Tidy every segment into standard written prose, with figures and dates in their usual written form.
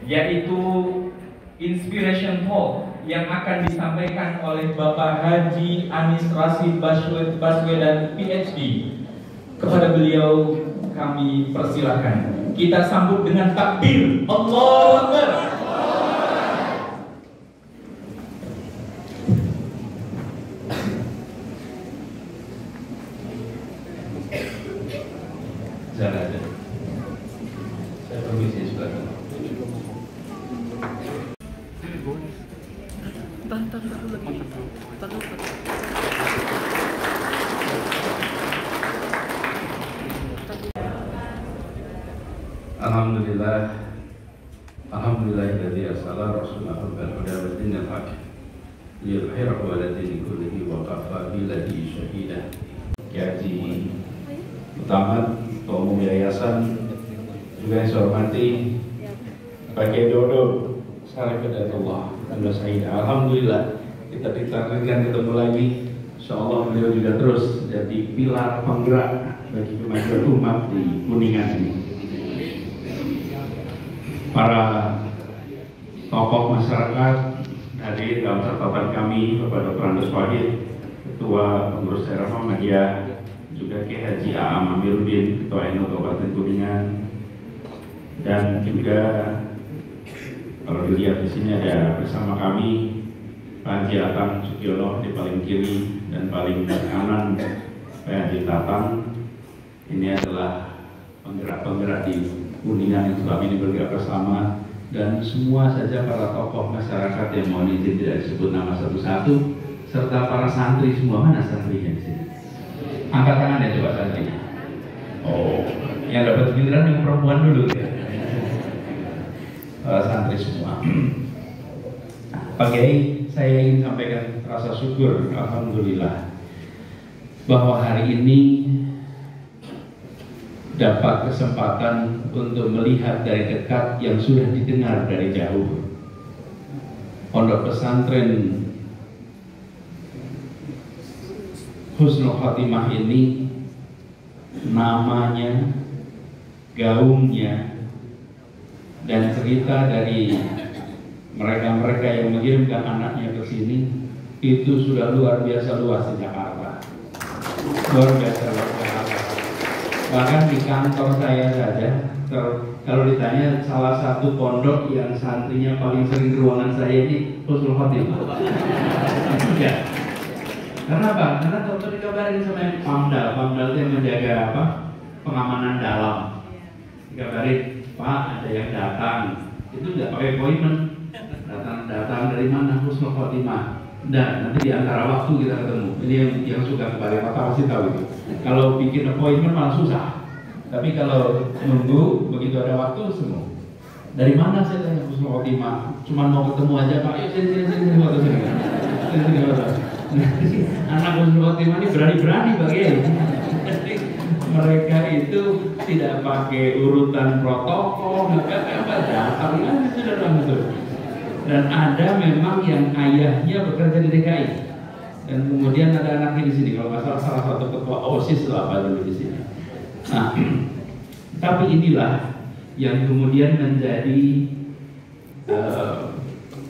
yaitu Inspiration Talk yang akan disampaikan oleh Bapak Haji Anies Rashid Baswedan PhD. Kepada beliau kami persilahkan. Kita sambut dengan takbir. Allahu Akbar. Jalan aja. Saya permisi sebentar. Alhamdulillah, alhamdulillahilladzi arsala rasulahu bil huda wa dinil haq liyudhhirahu 'ala dini kullihi wa kafa billahi shahida. Haji Utama, Ketua Umum Yayasan, juga yang saya hormati Pak Kiai Dodo Syarif Hidayatullah dan Sayyid. Alhamdulillah kita ditakdirkan ketemu lagi. Insyaallah beliau juga terus jadi pilar penggerak bagi kemajuan umat di Kuningan ini. Para tokoh masyarakat dari dalam catatan kami, Bapak Dr. Andes Wahid, Ketua Pengurus Daerah Muhammadiyah, juga Kiai Haji Aam Amiruddin, Ketua NU Kabupaten Kuningan, dan juga kalau dilihat di sini ada bersama kami Pak Haji Atang Sugiono di paling kiri dan paling kanan Pak Haji Tatang. Ini adalah penggerak-penggerak di Kuningan yang selama ini bergerak bersama, dan semua saja para tokoh masyarakat yang mohon izin tidak disebut nama satu-satu, serta para santri semua. Mana santrinya di sini? Angkat tangan ya coba santrinya. Oh, yang dapat giliran yang perempuan dulu ya. Santri semua. Pak Kiai, saya ingin sampaikan rasa syukur, alhamdulillah, bahwa hari ini dapat kesempatan untuk melihat dari dekat yang sudah didengar dari jauh. Pondok pesantren Husnul Khotimah ini, namanya, gaungnya, dan cerita dari mereka-mereka yang mengirimkan anaknya ke sini itu sudah luar biasa luas di Jakarta. Luar biasa luas di Jakarta. Bahkan di kantor saya saja, kalau ditanya salah satu pondok yang santrinya paling sering ke ruangan saya ini Husnul Khotimah. Enggak. Karena apa? Karena kalau dikabarin sama yang Pamdal itu yang menjaga apa? Pengamanan dalam. Dikabarin, Pak ada yang datang. Itu nggak pakai appointment. Datang dari mana? Husnul Khotimah. Dan nanti di antara waktu kita ketemu. Ini yang suka kebalik Pak pasti tahu itu. Kalau bikin appointment malah susah. Tapi kalau nunggu begitu ada waktu semua. Dari mana saya tanya Husnul Khotimah? Cuma mau ketemu aja Pak. Yuk sini waktu sini. Anak Husnul Khotimah ini berani-berani bagian. Mereka itu tidak pakai urutan protokol, nggak apa-apa, datang aja sudah langsung. Dan ada memang yang ayahnya bekerja di DKI, dan kemudian ada anaknya di sini. Kalau nggak salah satu ketua OSIS atau apa dulu di sini. Nah, tapi inilah yang kemudian menjadi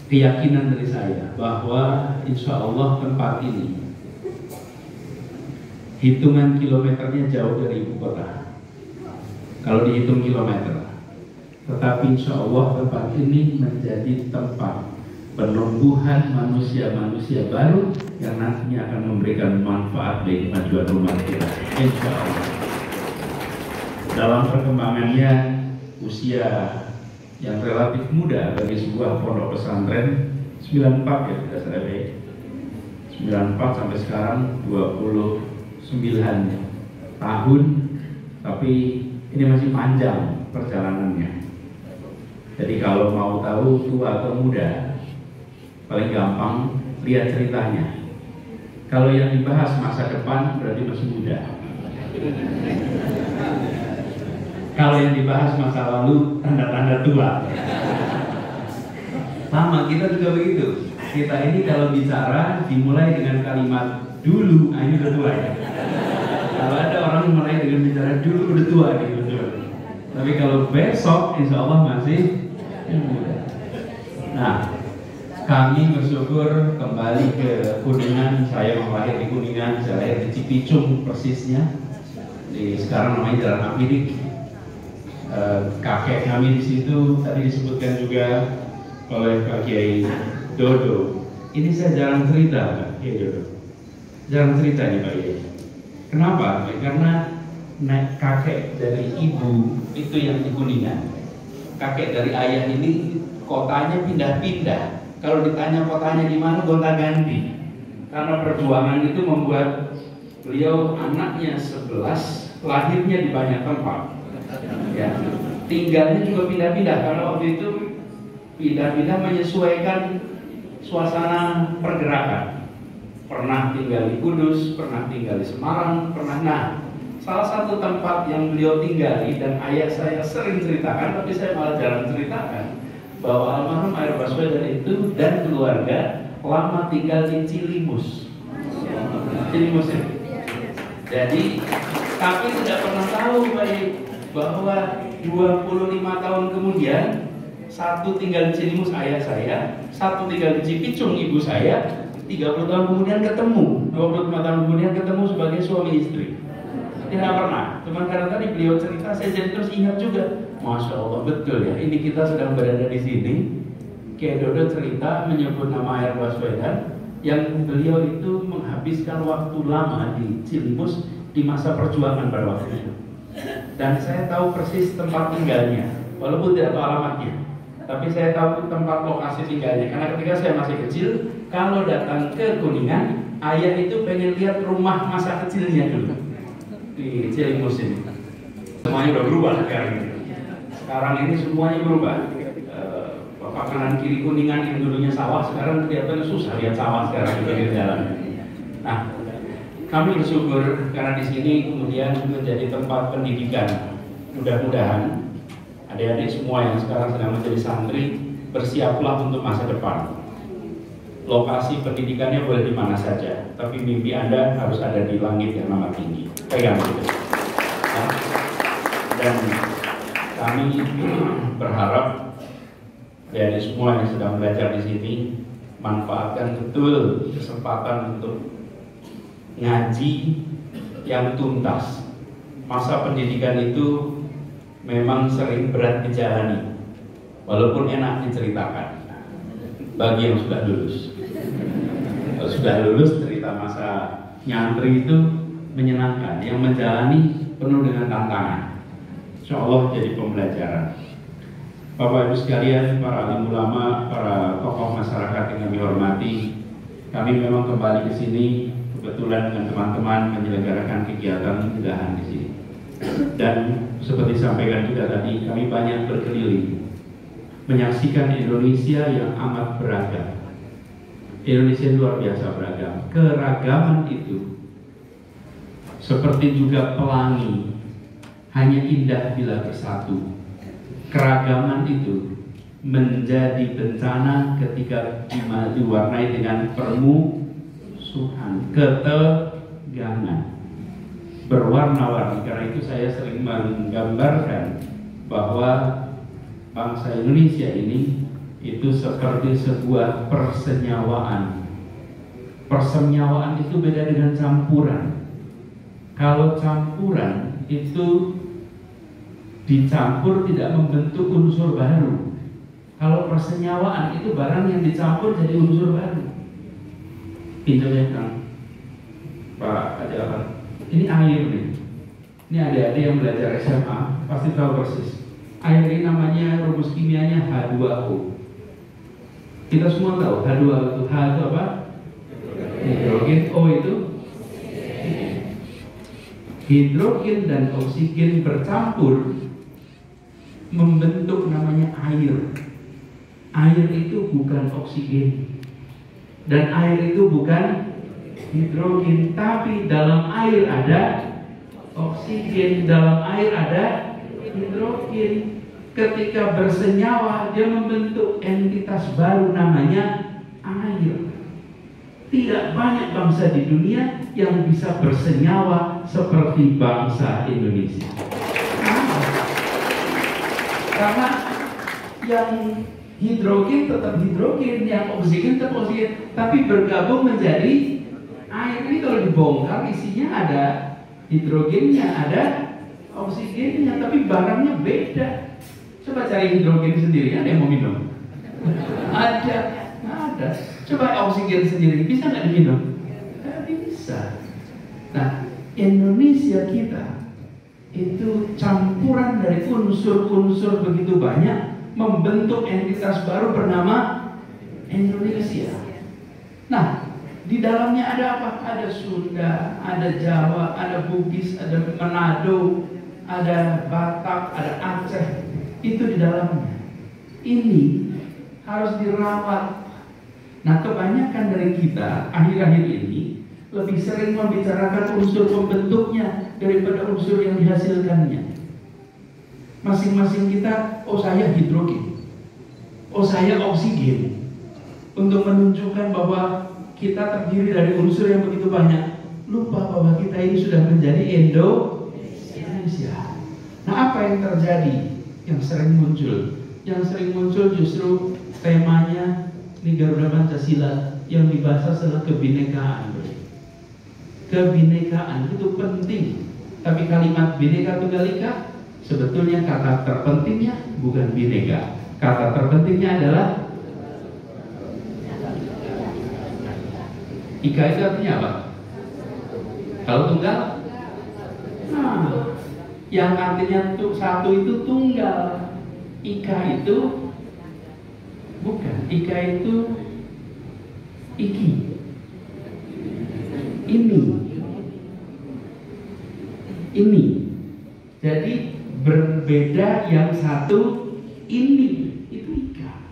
keyakinan dari saya bahwa insya Allah tempat ini hitungan kilometernya jauh dari ibu kota. Kalau dihitung kilometer, tetapi insya Allah tempat ini menjadi tempat penumbuhan manusia-manusia baru yang nantinya akan memberikan manfaat bagi kemajuan umat kita. Insya Allah. Dalam perkembangannya usia yang relatif muda bagi sebuah pondok pesantren, 94 ya tidak salah baik, 94 sampai sekarang 29 tahun, tapi ini masih panjang perjalanannya. Jadi kalau mau tahu tua atau muda, paling gampang lihat ceritanya. Kalau yang dibahas masa depan berarti masih muda. Kalau yang dibahas masa lalu, tanda-tanda tua. Sama, kita juga begitu. Kita ini kalau bicara dimulai dengan kalimat dulu, ini udah tua ya. Kalau ada orang mulai dengan bicara dulu, udah tua gitu. Tapi kalau besok, insya Allah masih muda. Nah, kami bersyukur kembali ke Kuningan. Saya lahir di Kuningan, saya lahir di Cipicung persisnya. Sekarang namanya Jalan Apidik. Kakek kami di situ tadi disebutkan juga oleh Pak Kiai Dodo. Ini saya jarang cerita, Pak Kiai Dodo. Jarang cerita nih Pak Kiai. Kenapa? Karena kakek dari ibu itu yang di Kuningan. Kakek dari ayah ini kotanya pindah-pindah. Kalau ditanya kotanya di mana, gonta-ganti. Karena perjuangan itu membuat beliau anaknya 11, lahirnya di banyak tempat. Ya, tinggalnya juga pindah-pindah karena waktu itu pindah-pindah menyesuaikan suasana pergerakan. Pernah tinggal di Kudus, pernah tinggal di Semarang, pernah. Salah satu tempat yang beliau tinggali dan ayah saya sering ceritakan, tapi saya malah jarang ceritakan, bahwa almarhum Mayor Baswedan itu dan keluarga lama tinggal di Cilimus. Cilimus ya. Jadi kami tidak pernah tahu bahwa 25 tahun kemudian satu tinggal di Cilimus ayah saya, satu tinggal di Cipicung ibu saya, 30 tahun kemudian ketemu, 25 tahun kemudian ketemu sebagai suami istri. Tidak pernah, cuman karena tadi beliau cerita saya jadi terus ingat juga. Masya Allah, betul ya, ini kita sedang berada di sini. Kiai Dodo cerita menyebut nama Mayor Baswedan yang beliau itu menghabiskan waktu lama di Cilimus di masa perjuangan pada waktu itu. Dan saya tahu persis tempat tinggalnya, walaupun tidak tahu alamatnya, tapi saya tahu tempat lokasi tinggalnya. Karena ketika saya masih kecil, kalau datang ke Kuningan, ayah itu pengen lihat rumah masa kecilnya dulu di Cilimus ini. Semuanya udah berubah sekarang ini. Sekarang ini semuanya berubah. Bapak kanan kiri Kuningan yang dulunya sawah, sekarang kelihatan susah lihat sawah sekarang di pinggir jalan. Nah, kami bersyukur karena di sini kemudian menjadi tempat pendidikan. Mudah-mudahan adik-adik semua yang sekarang sedang menjadi santri bersiaplah untuk masa depan. Lokasi pendidikannya boleh di mana saja, tapi mimpi Anda harus ada di langit yang amat tinggi. Pegang itu. Nah, dan kami berharap adik-adik semua yang sedang belajar di sini manfaatkan betul kesempatan untuk ngaji yang tuntas. Masa pendidikan itu memang sering berat dijalani, walaupun enak diceritakan bagi yang sudah lulus. Kalau sudah lulus, cerita masa nyantri itu menyenangkan. Yang menjalani penuh dengan tantangan. Insya Allah jadi pembelajaran. Bapak Ibu sekalian, para alim ulama, para tokoh masyarakat yang kami hormati, kami memang kembali ke sini kebetulan dengan teman-teman menyelenggarakan kegiatan mudahan di sini. Dan seperti disampaikan juga tadi, kami banyak berkeliling menyaksikan Indonesia yang amat beragam. Indonesia luar biasa beragam. Keragaman itu seperti juga pelangi, hanya indah bila bersatu. Keragaman itu menjadi bencana ketika diwarnai dengan permusuhan, ketegangan, berwarna-warni. Karena itu saya sering menggambarkan bahwa bangsa Indonesia ini itu seperti sebuah persenyawaan. Persenyawaan itu beda dengan campuran. Kalau campuran itu dicampur tidak membentuk unsur baru. Kalau persenyawaan itu barang yang dicampur jadi unsur baru. Pinjamnya Kang Pak Ajaran. Ini air nih. Ini adik-adik yang belajar SMA pasti tahu persis. Air ini namanya rumus kimianya H2O. Kita semua tahu H2O itu. H itu apa? Hidrogen. O itu hidrogen dan oksigen bercampur membentuk namanya air. Air itu bukan oksigen dan air itu bukan hidrogen, tapi dalam air ada oksigen, dalam air ada hidrogen. Ketika bersenyawa dia membentuk entitas baru namanya air. Tidak banyak bangsa di dunia yang bisa bersenyawa seperti bangsa Indonesia. Karena Yang hidrogen tetap hidrogen, yang oksigen tetap oksigen, tapi bergabung menjadi air. Ini kalau dibongkar isinya ada hidrogennya, ada oksigennya, tapi barangnya beda. Coba cari hidrogen sendiri, ada yang mau minum? Ada, ada. Coba oksigen sendiri, bisa nggak diminum? Nggak bisa. Nah, Indonesia kita itu campuran dari unsur-unsur begitu banyak membentuk entitas baru bernama Indonesia. Nah, di dalamnya ada apa? Ada Sunda, ada Jawa, ada Bugis, ada Manado, ada Batak, ada Aceh. Itu di dalamnya. Ini harus dirawat. Nah, kebanyakan dari kita akhir-akhir ini lebih sering membicarakan unsur pembentuknya daripada unsur yang dihasilkannya. Masing-masing kita, oh saya hidrogen, oh saya oksigen, untuk menunjukkan bahwa kita terdiri dari unsur yang begitu banyak. Lupa bahwa kita ini sudah menjadi Indonesia. Nah, apa yang terjadi? Yang sering muncul justru temanya ini Garuda Pancasila yang dibahas adalah kebinekaan. Kebinekaan itu penting, tapi kalimat Bhinneka Tunggal Ika sebetulnya kata terpentingnya bukan bineka. Kata terpentingnya adalah Ika. Itu artinya apa? Kalau tunggal, nah, yang artinya satu itu tunggal. Ika itu bukan. Ika itu iki. Ini. Jadi berbeda yang satu ini. Itu Ika.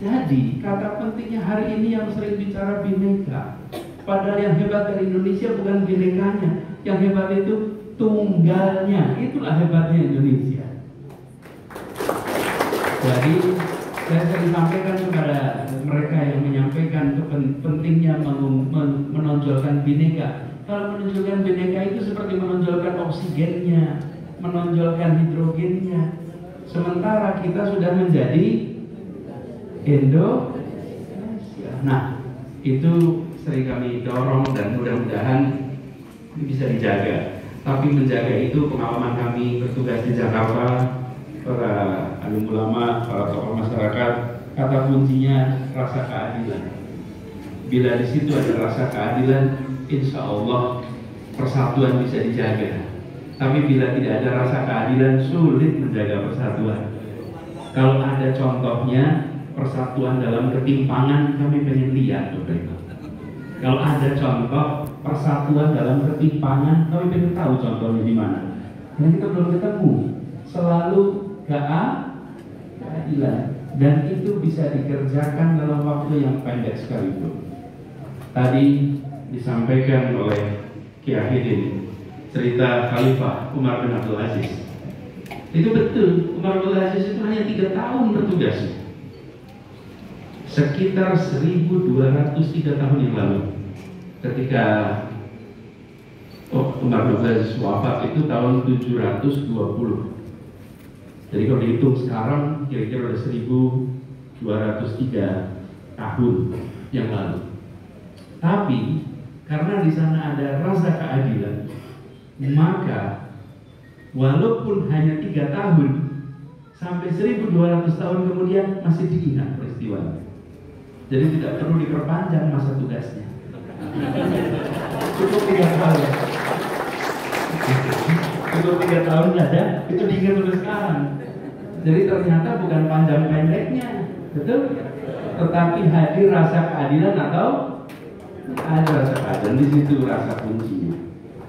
Jadi kata pentingnya hari ini yang sering bicara bineka. Padahal yang hebat dari Indonesia bukan binekanya. Yang hebat itu tunggalnya. Itulah hebatnya Indonesia. Jadi saya sering sampaikan kepada mereka yang menyampaikan pentingnya menonjolkan bineka. Kalau menonjolkan bineka itu seperti menonjolkan oksigennya, menonjolkan hidrogennya. Sementara kita sudah menjadi Indonesia. Nah, itu sering kami dorong dan mudah-mudahan bisa dijaga. Tapi menjaga itu pengalaman kami bertugas di Jakarta, para alim ulama, para tokoh masyarakat, kata kuncinya rasa keadilan. Bila di situ ada rasa keadilan, insya Allah persatuan bisa dijaga. Tapi bila tidak ada rasa keadilan, sulit menjaga persatuan. Kalau ada contohnya persatuan dalam ketimpangan, kami pengen lihat begitu. Kalau ada contoh persatuan dalam ketimpangan, kami pengen tahu contohnya di mana. Dan kita belum ketemu. Selalu keadilan, dan itu bisa dikerjakan dalam waktu yang pendek sekalipun. Tadi disampaikan oleh Kiai Hidin cerita Khalifah Umar bin Abdul Aziz. Itu betul, Umar bin Abdul Aziz itu hanya 3 tahun bertugas. Sekitar 1203 tahun yang lalu, ketika Umar bin Abdul Aziz wafat itu tahun 720. Jadi kalau dihitung sekarang kira-kira ada 1203 tahun yang lalu. Tapi karena di sana ada rasa keadilan, maka walaupun hanya 3 tahun sampai 1200 tahun kemudian masih diingat peristiwanya. Jadi tidak perlu diperpanjang masa tugasnya. Cukup 3 tahun. Cukup 3 tahun ada, itu diingat sampai sekarang. Jadi ternyata bukan panjang pendeknya, betul? Tetapi hadir rasa keadilan atau ada rasa keadilan, di situ rasa kuncinya.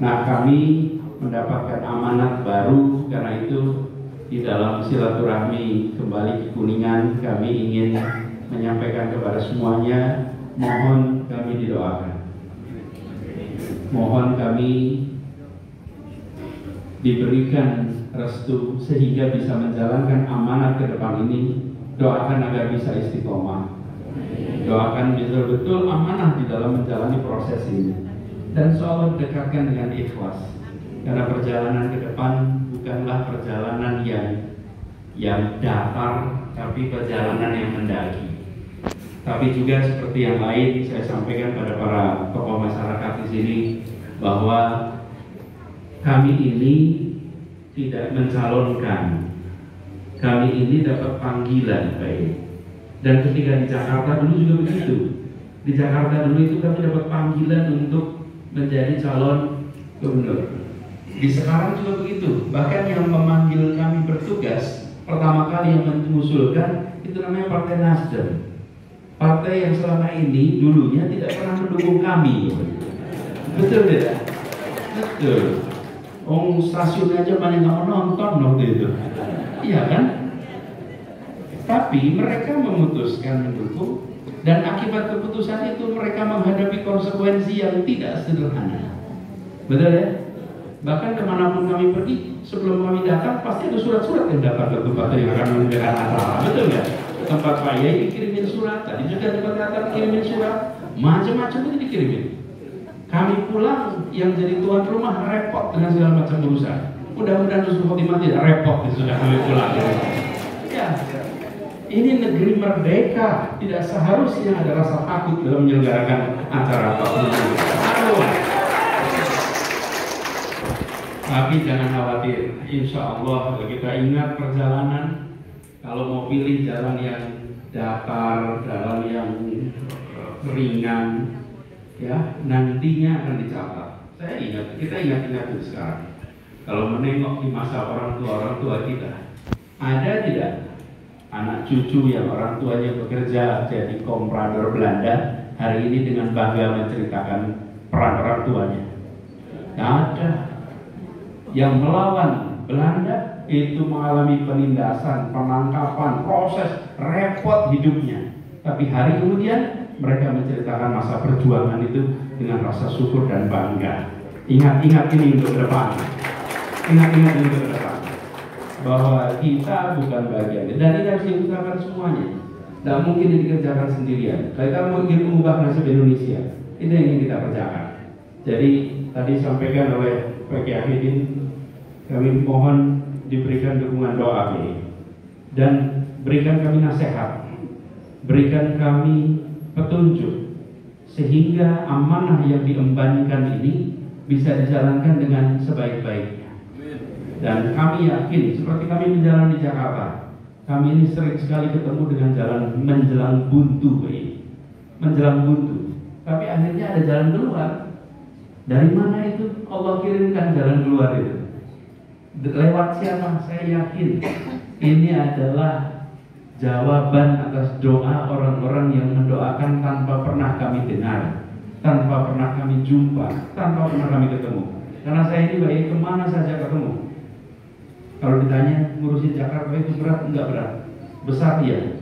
Nah, kami mendapatkan amanat baru, karena itu di dalam silaturahmi kembali ke Kuningan, kami ingin menyampaikan kepada semuanya, mohon kami didoakan, mohon kami diberikan restu sehingga bisa menjalankan amanat ke depan ini. Doakan agar bisa istiqomah, doakan betul-betul amanah di dalam menjalani proses ini, dan selalu dekatkan dengan ikhlas, karena perjalanan ke depan bukanlah perjalanan yang yang datar tapi perjalanan yang mendaki. Tapi juga seperti yang lain saya sampaikan pada para tokoh masyarakat di sini bahwa kami ini tidak mencalonkan, kami ini dapat panggilan baik. Dan ketika di Jakarta dulu juga begitu. Di Jakarta dulu itu kami dapat panggilan untuk menjadi calon gubernur. Di sekarang juga begitu. Bahkan yang memanggil kami bertugas pertama kali yang mengusulkan itu namanya Partai Nasdem. Partai yang selama ini dulunya tidak pernah mendukung kami. Betul tidak? Betul. Oh, stasiun aja banyak nggak menonton waktu itu. Iya kan? Tapi mereka memutuskan mendukung, dan akibat keputusan itu mereka menghadapi konsekuensi yang tidak sederhana. Betul ya? Bahkan kemanapun kami pergi, sebelum kami datang pasti ada surat-surat yang datang ke tempat yang akan mengerjakan acara. Betul ya? Tempat Pak Yai dikirimin surat, tadi juga tempat datang dikirimin surat, macam-macam itu dikirimin. Kami pulang yang jadi tuan rumah repot dengan segala macam urusan. Mudah-mudahan Husnul Khotimah tidak repot sudah kami pulang. Ya. Ini negeri merdeka, tidak seharusnya ada rasa takut dalam menyelenggarakan acara apapun. Tapi jangan khawatir, insya Allah kalau kita ingat perjalanan, kalau mau pilih jalan yang datar, jalan yang ringan, ya nantinya akan dicatat. Saya ingat, kita ingat-ingat itu sekarang. Kalau menengok di masa orang tua kita, ada tidak anak cucu yang orang tuanya bekerja jadi komprador Belanda hari ini dengan bangga menceritakan peran orang tuanya? Ada. Yang melawan Belanda itu mengalami penindasan, penangkapan, proses, repot hidupnya. Tapi hari kemudian mereka menceritakan masa perjuangan itu dengan rasa syukur dan bangga. Ingat-ingat ini untuk ke depan. Ingat-ingat ini untuk ke depan. Bahwa kita bukan bagian, dan ini harus diusahakan semuanya. Tidak mungkin dikerjakan sendirian. Kita mau ingin mengubah nasib Indonesia, itu yang ingin kita kerjakan. Jadi tadi sampaikan oleh Pak Kiai Ahidin, kami mohon diberikan dukungan doa ini, dan berikan kami nasihat, berikan kami petunjuk, sehingga amanah yang diembankan ini bisa dijalankan dengan sebaik-baiknya. Dan kami yakin, seperti kami menjalani di Jakarta, kami ini sering sekali ketemu dengan jalan menjelang buntu ini, menjelang buntu. Tapi akhirnya ada jalan keluar. Dari mana itu Allah kirimkan jalan keluar itu? Lewat siapa? Saya yakin ini adalah jawaban atas doa orang-orang yang mendoakan tanpa pernah kami dengar, tanpa pernah kami jumpa, tanpa pernah kami ketemu. Karena saya ini baik kemana saja ketemu. Kalau ditanya ngurusin Jakarta itu berat? Enggak berat. Besar iya.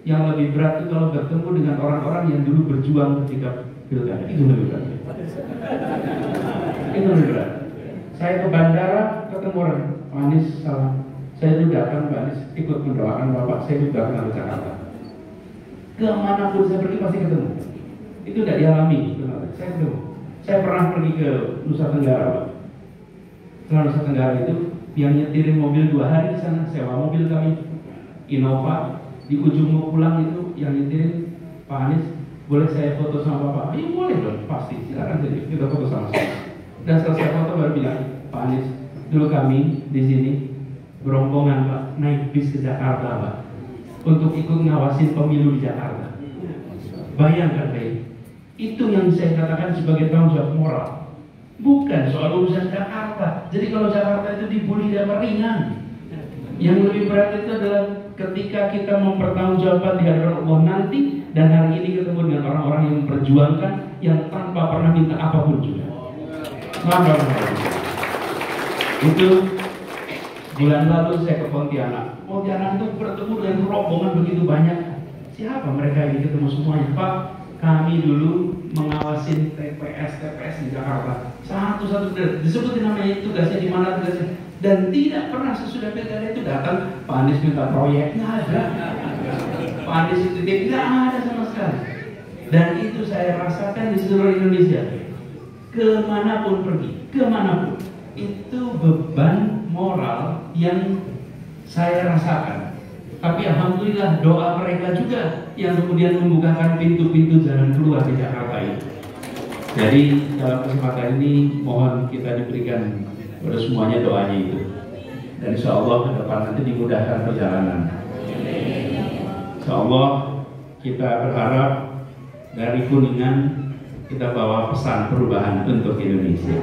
Yang lebih berat itu kalau bertemu dengan orang-orang yang dulu berjuang ketika pilkada. Itu lebih berat. Itu lebih berat. Saya ke bandara ketemu orang, Pak Anies salam. Saya juga datang, Pak Anies ikut mendoakan Bapak. Saya juga pernah ke Jakarta. Kemanapun saya pergi pasti ketemu. Itu tidak dialami. Saya ketemu. Saya pernah pergi ke Nusa Tenggara, Pak. Setelah Nusa Tenggara itu yang nyetirin mobil 2 hari di sana, sewa mobil kami Innova. Di ujung mau pulang itu yang nyetirin Pak Anies, boleh saya foto sama Bapak? Iya boleh dong, pasti, silakan jadi kita foto sama-sama. Dan selesai foto baru bilang, Pak Anies, dulu kami di sini berombongan Pak, naik bis ke Jakarta Pak, untuk ikut ngawasin pemilu di Jakarta. Bayangkan Pak, itu yang saya katakan sebagai tanggung jawab moral. Bukan soal urusan Jakarta. Jadi kalau Jakarta itu dibully dan ringan. Yang lebih berat itu adalah ketika kita mempertanggungjawabkan di hadapan Allah nanti, dan hari ini ketemu dengan orang-orang yang memperjuangkan yang tanpa pernah minta apapun juga. Itu bulan lalu saya ke Pontianak. Pontianak itu bertemu dengan rombongan begitu banyak. Siapa mereka yang ketemu semuanya? Pak, kami dulu mengawasin TPS di Jakarta. Satu-satu disebutin namanya, tugasnya di mana tugasnya. Dan tidak pernah sesudah pilkada itu datang Pak Anies minta proyek, nggak ada. Pak Anies itu tidak ada sama sekali. Dan itu saya rasakan di seluruh Indonesia. Kemanapun pergi, kemanapun, itu beban moral yang saya rasakan. Tapi alhamdulillah doa mereka juga yang kemudian membukakan pintu-pintu jalan keluar di Jakarta ini. Jadi dalam kesempatan ini mohon kita diberikan kepada semuanya doanya itu. Dan insya Allah ke depan nanti dimudahkan perjalanan. Insya Allah kita berharap dari Kuningan kita bawa pesan perubahan untuk Indonesia.